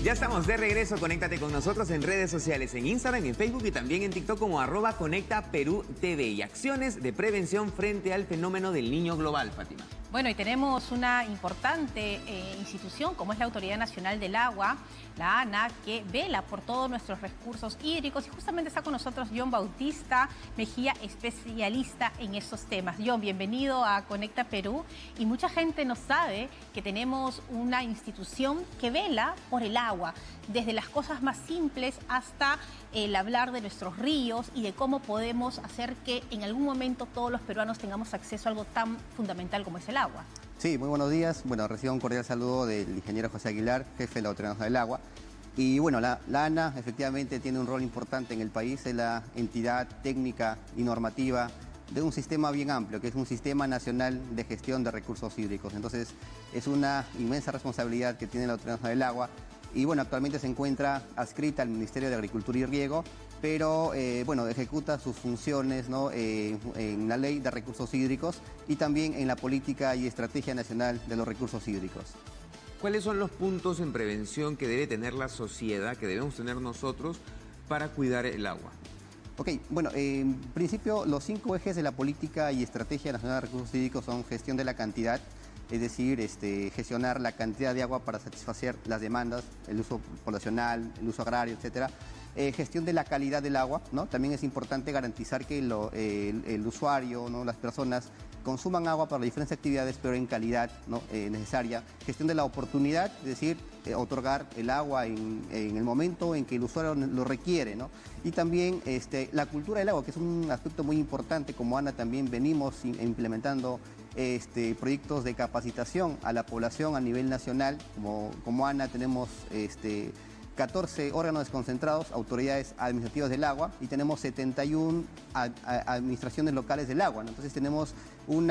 Ya estamos de regreso, conéctate con nosotros en redes sociales, en Instagram, en Facebook y también en TikTok como @ConectaPerúTV y acciones de prevención frente al fenómeno del niño global, Fátima. Bueno, y tenemos una importante institución como es la Autoridad Nacional del Agua, la ANA, que vela por todos nuestros recursos hídricos y justamente está con nosotros John Bautista Mejía, especialista en estos temas. John, bienvenido a Conecta Perú. Y mucha gente no sabe que tenemos una institución que vela por el agua, desde las cosas más simples hasta el hablar de nuestros ríos y de cómo podemos hacer que en algún momento todos los peruanos tengamos acceso a algo tan fundamental como es el agua. Sí, muy buenos días. Bueno, recibo un cordial saludo del ingeniero José Aguilar, jefe de la Autoridad Nacional del Agua. Y bueno, la ANA efectivamente tiene un rol importante en el país, es la entidad técnica y normativa de un sistema bien amplio, que es un sistema nacional de gestión de recursos hídricos. Entonces, es una inmensa responsabilidad que tiene la Autoridad Nacional del Agua. Y bueno, actualmente se encuentra adscrita al Ministerio de Agricultura y Riego, pero bueno, ejecuta sus funciones, ¿no? En la Ley de Recursos Hídricos y también en la Política y Estrategia Nacional de los Recursos Hídricos. ¿Cuáles son los puntos en prevención que debe tener la sociedad, que debemos tener nosotros para cuidar el agua? Ok, bueno, en principio los 5 ejes de la Política y Estrategia Nacional de Recursos Hídricos son gestión de la cantidad, es decir, gestionar la cantidad de agua para satisfacer las demandas, el uso poblacional, el uso agrario, etcétera. Gestión de la calidad del agua, ¿no? También es importante garantizar que el usuario, ¿no? Las personas consuman agua para diferentes actividades, pero en calidad, ¿no? Necesaria. Gestión de la oportunidad, es decir, otorgar el agua en el momento en que el usuario lo requiere, ¿no? Y también la cultura del agua, que es un aspecto muy importante. Como ANA también venimos implementando proyectos de capacitación a la población a nivel nacional. Como ANA tenemos 14 órganos desconcentrados, autoridades administrativas del agua, y tenemos 71 administraciones locales del agua, ¿no? Entonces tenemos un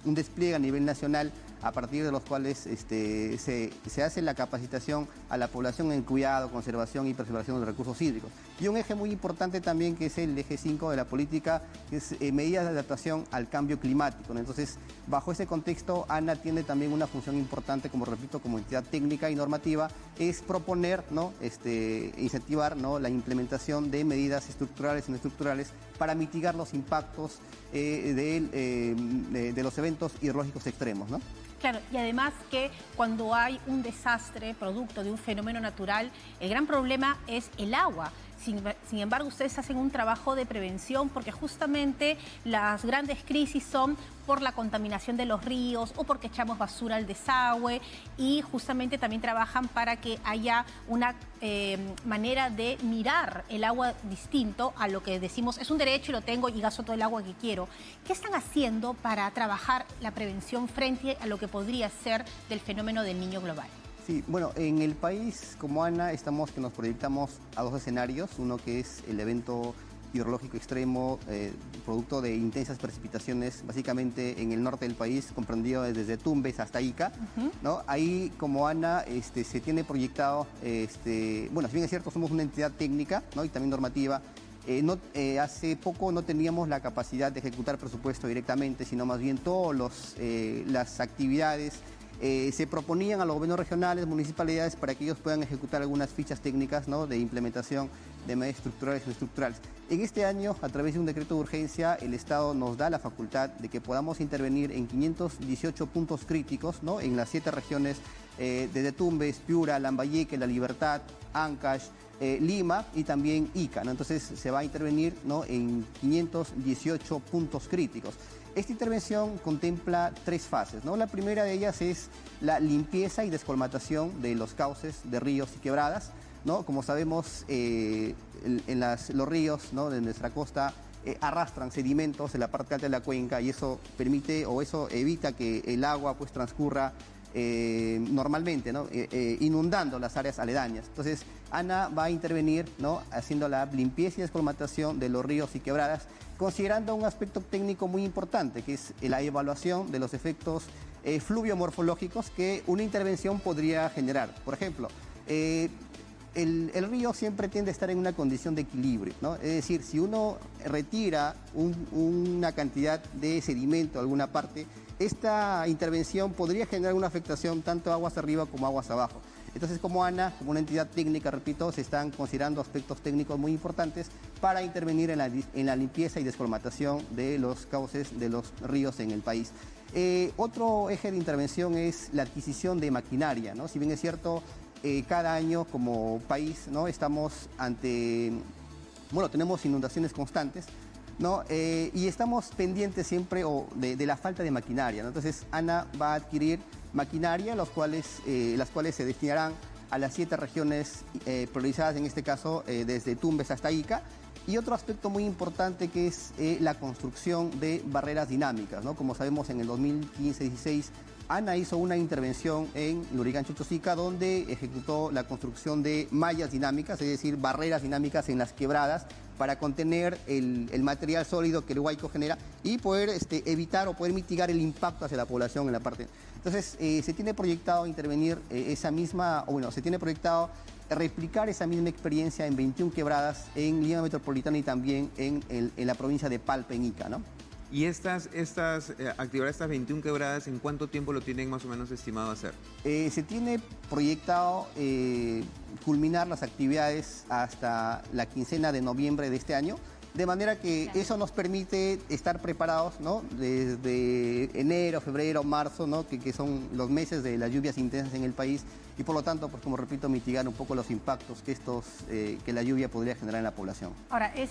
despliegue a nivel nacional a partir de los cuales se hace la capacitación a la población en cuidado, conservación y preservación de los recursos hídricos. Y un eje muy importante también, que es el eje 5 de la política, que es medidas de adaptación al cambio climático, ¿no? Entonces, bajo ese contexto, ANA tiene también una función importante, como repito, como entidad técnica y normativa, es proponer, ¿no? Incentivar, ¿no? La implementación de medidas estructurales y no estructurales para mitigar los impactos de los eventos hidrológicos extremos, ¿no? Claro, y además que cuando hay un desastre producto de un fenómeno natural, el gran problema es el agua. Sin embargo, ustedes hacen un trabajo de prevención porque justamente las grandes crisis son por la contaminación de los ríos o porque echamos basura al desagüe, y justamente también trabajan para que haya una manera de mirar el agua distinto a lo que decimos es un derecho y lo tengo y gasto todo el agua que quiero. ¿Qué están haciendo para trabajar la prevención frente a lo que podría ser del fenómeno del niño global? Sí, bueno, en el país, como ANA, nos proyectamos a 2 escenarios. Uno que es el evento hidrológico extremo, producto de intensas precipitaciones, básicamente en el norte del país, comprendido desde Tumbes hasta Ica, ¿no? Ahí, como ANA, se tiene proyectado, bueno, si bien es cierto, somos una entidad técnica, ¿no? Y también normativa. Hace poco no teníamos la capacidad de ejecutar presupuesto directamente, sino más bien todas las actividades se proponían a los gobiernos regionales, municipalidades, para que ellos puedan ejecutar algunas fichas técnicas, ¿no? De implementación de medidas estructurales y no estructurales. En este año, a través de un decreto de urgencia, el Estado nos da la facultad de que podamos intervenir en 518 puntos críticos, ¿no? En las 7 regiones, desde Tumbes, Piura, Lambayeque, La Libertad, Ancash, Lima y también Ica, ¿no? Entonces se va a intervenir, ¿no? En 518 puntos críticos. Esta intervención contempla 3 fases, ¿no? La primera de ellas es la limpieza y descolmatación de los cauces de ríos y quebradas, ¿no? Como sabemos, los ríos, ¿no? De nuestra costa arrastran sedimentos en la parte alta de la cuenca, y eso permite o eso evita que el agua pues transcurra normalmente, ¿no? Inundando las áreas aledañas. Entonces, ANA va a intervenir, ¿no? Haciendo la limpieza y descolmatación de los ríos y quebradas, considerando un aspecto técnico muy importante, que es la evaluación de los efectos fluviomorfológicos que una intervención podría generar. Por ejemplo, el río siempre tiende a estar en una condición de equilibrio, ¿no? Es decir, si uno retira una cantidad de sedimento a alguna parte, esta intervención podría generar una afectación tanto aguas arriba como aguas abajo. Entonces, como ANA, como una entidad técnica, repito, se están considerando aspectos técnicos muy importantes para intervenir en la limpieza y descolmatación de los cauces de los ríos en el país. Otro eje de intervención es la adquisición de maquinaria, ¿no? Si bien es cierto, cada año como país, ¿no?, estamos ante, bueno, tenemos inundaciones constantes, ¿no? Y estamos pendientes siempre de la falta de maquinaria, ¿no? Entonces, ANA va a adquirir maquinaria, las cuales se destinarán a las 7 regiones priorizadas, en este caso desde Tumbes hasta Ica. Y otro aspecto muy importante que es la construcción de barreras dinámicas, ¿no? Como sabemos, en el 2015-16 ANA hizo una intervención en Lurigancho, Chosica, donde ejecutó la construcción de mallas dinámicas, es decir, barreras dinámicas en las quebradas para contener el material sólido que el Huayco genera y poder evitar o poder mitigar el impacto hacia la población en la parte. Entonces, se tiene proyectado intervenir se tiene proyectado replicar esa misma experiencia en 21 quebradas en Lima Metropolitana y también en la provincia de Palpa, en Ica, ¿no? ¿Y activar estas 21 quebradas, en cuánto tiempo lo tienen más o menos estimado hacer? Se tiene proyectado culminar las actividades hasta la quincena de noviembre de este año, de manera que eso nos permite estar preparados, ¿no?, desde enero, febrero, marzo, ¿no?, que son los meses de las lluvias intensas en el país y por lo tanto, pues como repito, mitigar un poco los impactos que la lluvia podría generar en la población. Ahora, es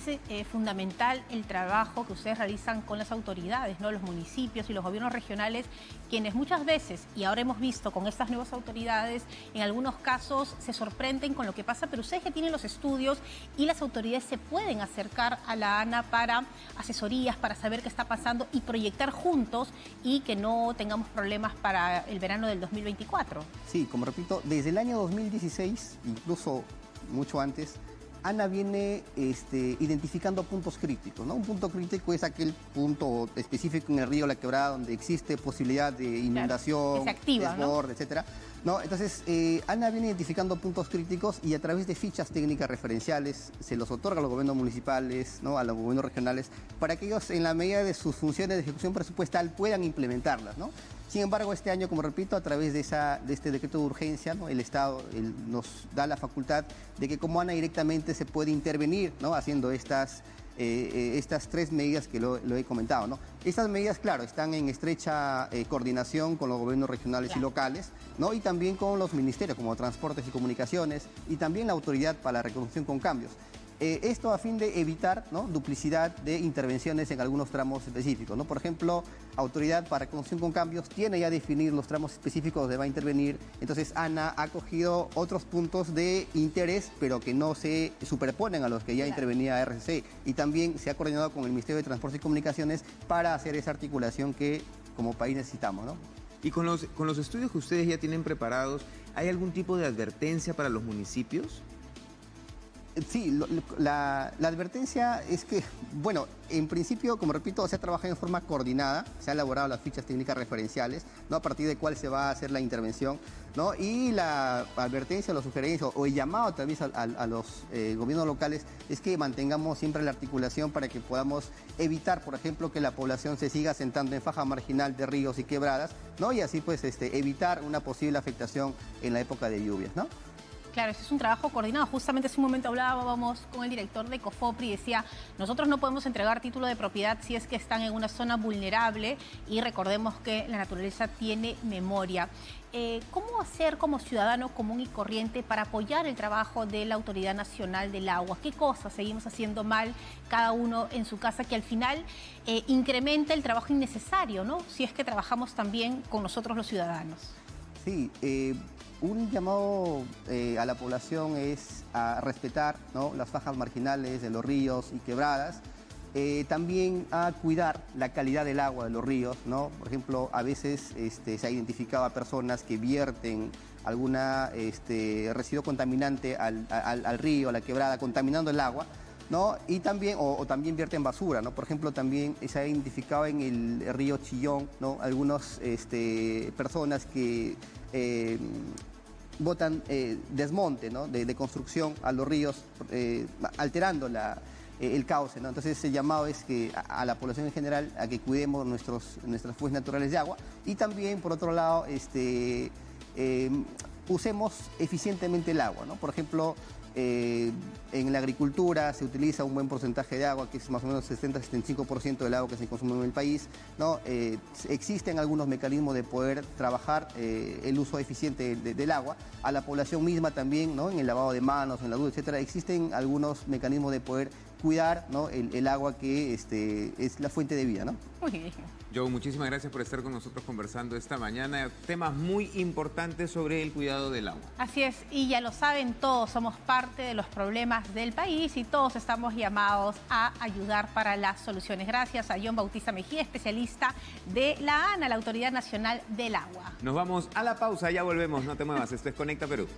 fundamental el trabajo que ustedes realizan con las autoridades, ¿no?, los municipios y los gobiernos regionales, quienes muchas veces, y ahora hemos visto con estas nuevas autoridades, en algunos casos se sorprenden con lo que pasa, pero ustedes que tienen los estudios y las autoridades se pueden acercar a la ANA para asesorías, para saber qué está pasando y proyectar juntos y que no tengamos problemas para el verano del 2024. Sí, como repito, desde el año 2016, incluso mucho antes, ANA viene identificando puntos críticos, ¿no? Un punto crítico es aquel punto específico en el río La Quebrada donde existe posibilidad de inundación, desborde, etcétera. ¿No? Entonces, ANA viene identificando puntos críticos y a través de fichas técnicas referenciales se los otorga a los gobiernos municipales, ¿no?, a los gobiernos regionales, para que ellos, en la medida de sus funciones de ejecución presupuestal, puedan implementarlas, ¿no? Sin embargo, este año, como repito, a través de este decreto de urgencia, ¿no?, el Estado nos da la facultad de que como ANA directamente se puede intervenir, ¿no?, haciendo estas 3 medidas que lo he comentado, ¿no? Estas medidas, claro, están en estrecha coordinación con los gobiernos regionales y locales, ¿no?, y también con los ministerios como Transportes y Comunicaciones y también la Autoridad para la Reconstrucción con Cambios. Esto a fin de evitar, ¿no?, duplicidad de intervenciones en algunos tramos específicos, ¿no? Por ejemplo, Autoridad para Reconstrucción con Cambios tiene ya definir los tramos específicos donde va a intervenir. Entonces, ANA ha cogido otros puntos de interés, pero que no se superponen a los que ya intervenía RCC. Y también se ha coordinado con el Ministerio de Transportes y Comunicaciones para hacer esa articulación que como país necesitamos, ¿no? Y con los estudios que ustedes ya tienen preparados, ¿hay algún tipo de advertencia para los municipios? Sí, la advertencia es que, bueno, en principio, como repito, se ha trabajado en forma coordinada, se han elaborado las fichas técnicas referenciales, ¿no?, a partir de cuál se va a hacer la intervención, ¿no? Y la advertencia, la sugerencia o el llamado tal vez a los gobiernos locales es que mantengamos siempre la articulación para que podamos evitar, por ejemplo, que la población se siga asentando en faja marginal de ríos y quebradas, ¿no?, y así pues evitar una posible afectación en la época de lluvias, ¿no? Claro, ese es un trabajo coordinado. Justamente hace un momento hablábamos con el director de COFOPRI y decía, nosotros no podemos entregar título de propiedad si es que están en una zona vulnerable y recordemos que la naturaleza tiene memoria. ¿Cómo hacer como ciudadano común y corriente para apoyar el trabajo de la Autoridad Nacional del Agua? ¿Qué cosas seguimos haciendo mal cada uno en su casa que al final incrementa el trabajo innecesario, ¿no?, si es que trabajamos también con nosotros los ciudadanos? Sí, un llamado a la población es a respetar, ¿no?, las fajas marginales de los ríos y quebradas, también a cuidar la calidad del agua de los ríos, ¿no? Por ejemplo, a veces se ha identificado a personas que vierten alguna residuo contaminante al río, a la quebrada, contaminando el agua, ¿no? Y también, o también vierten basura, ¿no? Por ejemplo, también se ha identificado en el río Chillón, ¿no?, algunas personas que botan desmonte, ¿no?, de construcción a los ríos, alterando el cauce, ¿no? Entonces el llamado es que a la población en general a que cuidemos nuestras fuentes naturales de agua y también, por otro lado, usemos eficientemente el agua, ¿no? Por ejemplo, en la agricultura se utiliza un buen porcentaje de agua, que es más o menos 60-75% del agua que se consume en el país, ¿no? Existen algunos mecanismos de poder trabajar el uso eficiente del agua. A la población misma también, ¿no? En el lavado de manos, en la ducha, etcétera, existen algunos mecanismos de poder cuidar, ¿no? el agua que es la fuente de vida, ¿no? Muy bien. Joe, muchísimas gracias por estar con nosotros conversando esta mañana. Temas muy importantes sobre el cuidado del agua. Así es, y ya lo saben, todos somos parte de los problemas del país y todos estamos llamados a ayudar para las soluciones. Gracias a John Bautista Mejía, especialista de la ANA, la Autoridad Nacional del Agua. Nos vamos a la pausa, ya volvemos, no te muevas, esto es Conecta Perú.